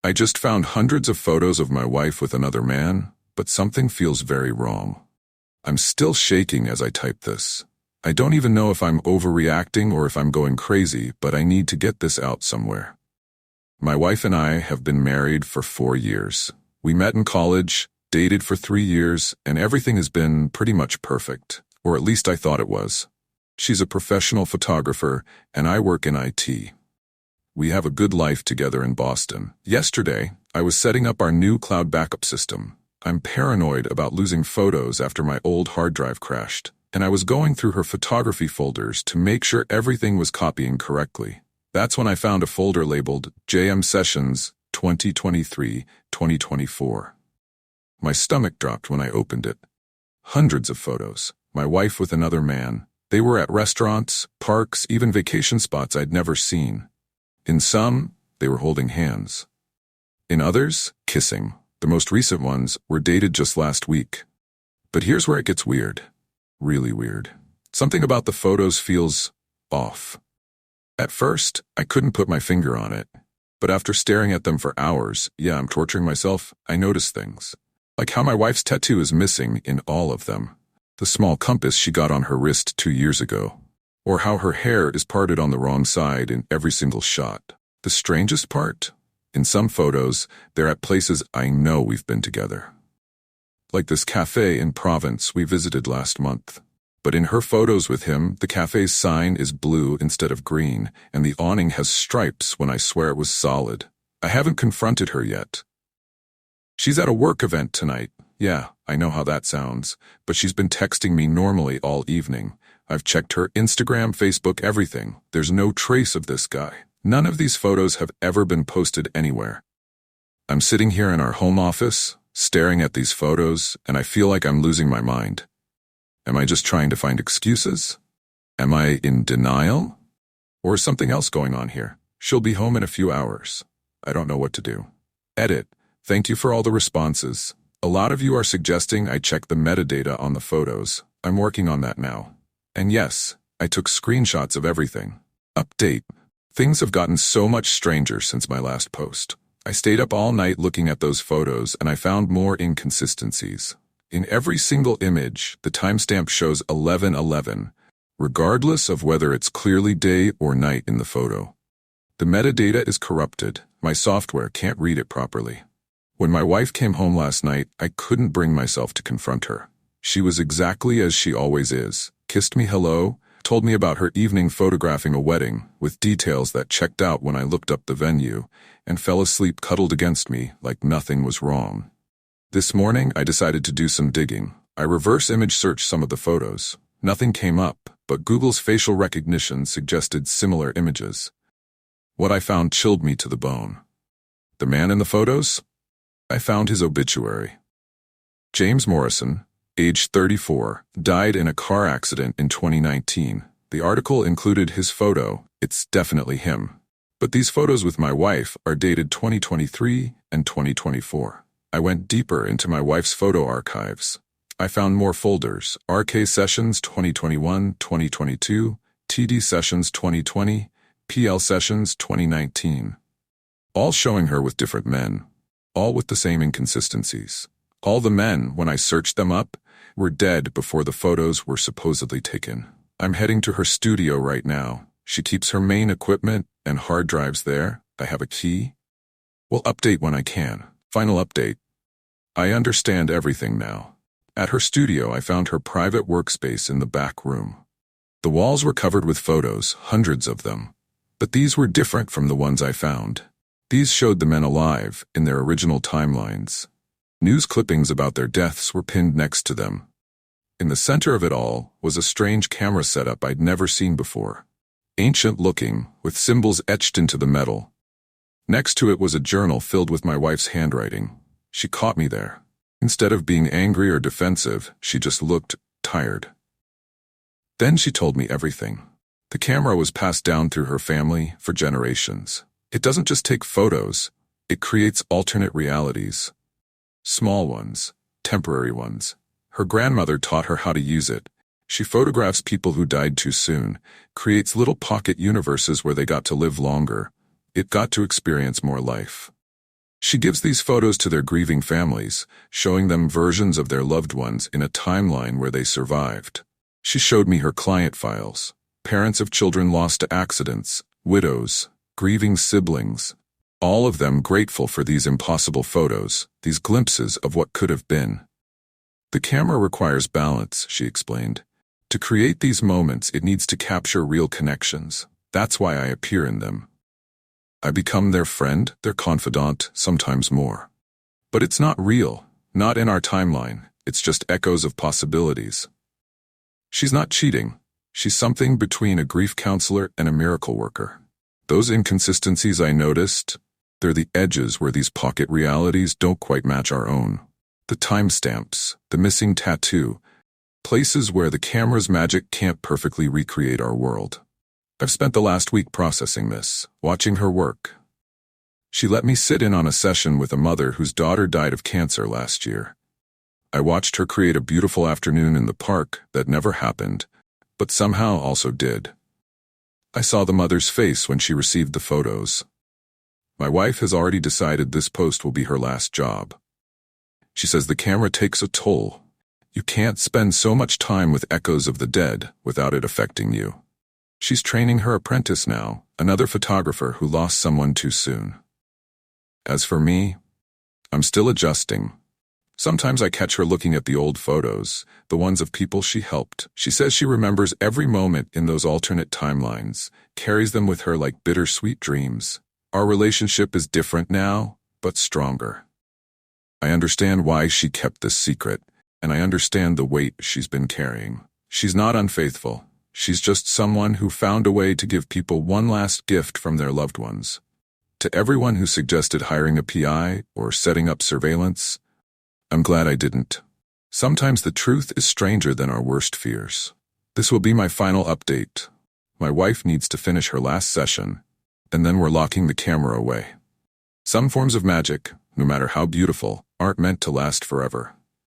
I just found hundreds of photos of my wife with another man, but something feels very wrong. I'm still shaking as I type this. I don't even know if I'm overreacting or if I'm going crazy, but I need to get this out somewhere. My wife and I have been married for 4 years. We met in college, dated for 3 years, and everything has been pretty much perfect, or at least I thought it was. She's a professional photographer, and I work in IT. We have a good life together in Boston. Yesterday, I was setting up our new cloud backup system. I'm paranoid about losing photos after my old hard drive crashed, and I was going through her photography folders to make sure everything was copying correctly. That's when I found a folder labeled JM Sessions 2023-2024. My stomach dropped when I opened it. Hundreds of photos. My wife with another man. They were at restaurants, parks, even vacation spots I'd never seen. In some, they were holding hands. In others, kissing. The most recent ones were dated just last week. But here's where it gets weird. Really weird. Something about the photos feels off. At first, I couldn't put my finger on it. But after staring at them for hours, I'm torturing myself, I noticed things. Like how my wife's tattoo is missing in all of them. The small compass she got on her wrist 2 years ago. Or how her hair is parted on the wrong side in every single shot. The strangest part? In some photos, they're at places I know we've been together. Like this cafe in Provence we visited last month. But in her photos with him, the cafe's sign is blue instead of green, and the awning has stripes when I swear it was solid. I haven't confronted her yet. She's at a work event tonight. Yeah, I know how that sounds, but she's been texting me normally all evening. I've checked her Instagram, Facebook, everything. There's no trace of this guy. None of these photos have ever been posted anywhere. I'm sitting here in our home office, staring at these photos, and I feel like I'm losing my mind. Am I just trying to find excuses? Am I in denial? Or is something else going on here? She'll be home in a few hours. I don't know what to do. Edit. Thank you for all the responses. A lot of you are suggesting I check the metadata on the photos. I'm working on that now. And yes, I took screenshots of everything. Update. Things have gotten so much stranger since my last post. I stayed up all night looking at those photos and I found more inconsistencies. In every single image, the timestamp shows 11:11, regardless of whether it's clearly day or night in the photo. The metadata is corrupted. My software can't read it properly. When my wife came home last night, I couldn't bring myself to confront her. She was exactly as she always is. Kissed me hello, told me about her evening photographing a wedding, with details that checked out when I looked up the venue, and fell asleep cuddled against me like nothing was wrong. This morning, I decided to do some digging. I reverse image searched some of the photos. Nothing came up, but Google's facial recognition suggested similar images. What I found chilled me to the bone. The man in the photos? I found his obituary. James Morrison, age 34, died in a car accident in 2019. The article included his photo. It's definitely him. But these photos with my wife are dated 2023 and 2024. I went deeper into my wife's photo archives. I found more folders: RK Sessions 2021-2022, TD Sessions 2020, PL Sessions 2019. All showing her with different men. All with the same inconsistencies. All the men, when I searched them up, were dead before the photos were supposedly taken. I'm heading to her studio right now. She keeps her main equipment and hard drives there. I have a key. We'll update when I can. Final update. I understand everything now. At her studio, I found her private workspace in the back room. The walls were covered with photos, hundreds of them. But these were different from the ones I found. These showed the men alive in their original timelines. News clippings about their deaths were pinned next to them. In the center of it all was a strange camera setup I'd never seen before. Ancient-looking, with symbols etched into the metal. Next to it was a journal filled with my wife's handwriting. She caught me there. Instead of being angry or defensive, she just looked tired. Then she told me everything. The camera was passed down through her family for generations. It doesn't just take photos, it creates alternate realities. Small ones, temporary ones. Her grandmother taught her how to use it. She photographs people who died too soon, creates little pocket universes where they got to live longer. It got to experience more life. She gives these photos to their grieving families, showing them versions of their loved ones in a timeline where they survived. She showed me her client files, parents of children lost to accidents, widows, grieving siblings, all of them grateful for these impossible photos, these glimpses of what could have been. The camera requires balance, she explained. To create these moments, it needs to capture real connections. That's why I appear in them. I become their friend, their confidant, sometimes more. But it's not real, not in our timeline. It's just echoes of possibilities. She's not cheating. She's something between a grief counselor and a miracle worker. Those inconsistencies I noticed, they're the edges where these pocket realities don't quite match our own. The timestamps, the missing tattoo, places where the camera's magic can't perfectly recreate our world. I've spent the last week processing this, watching her work. She let me sit in on a session with a mother whose daughter died of cancer last year. I watched her create a beautiful afternoon in the park that never happened, but somehow also did. I saw the mother's face when she received the photos. My wife has already decided this post will be her last job. She says the camera takes a toll. You can't spend so much time with echoes of the dead without it affecting you. She's training her apprentice now, another photographer who lost someone too soon. As for me, I'm still adjusting. Sometimes I catch her looking at the old photos, the ones of people she helped. She says she remembers every moment in those alternate timelines, carries them with her like bittersweet dreams. Our relationship is different now, but stronger. I understand why she kept this secret, and I understand the weight she's been carrying. She's not unfaithful. She's just someone who found a way to give people one last gift from their loved ones. To everyone who suggested hiring a PI or setting up surveillance, I'm glad I didn't. Sometimes the truth is stranger than our worst fears. This will be my final update. My wife needs to finish her last session, and then we're locking the camera away. Some forms of magic, no matter how beautiful, aren't meant to last forever.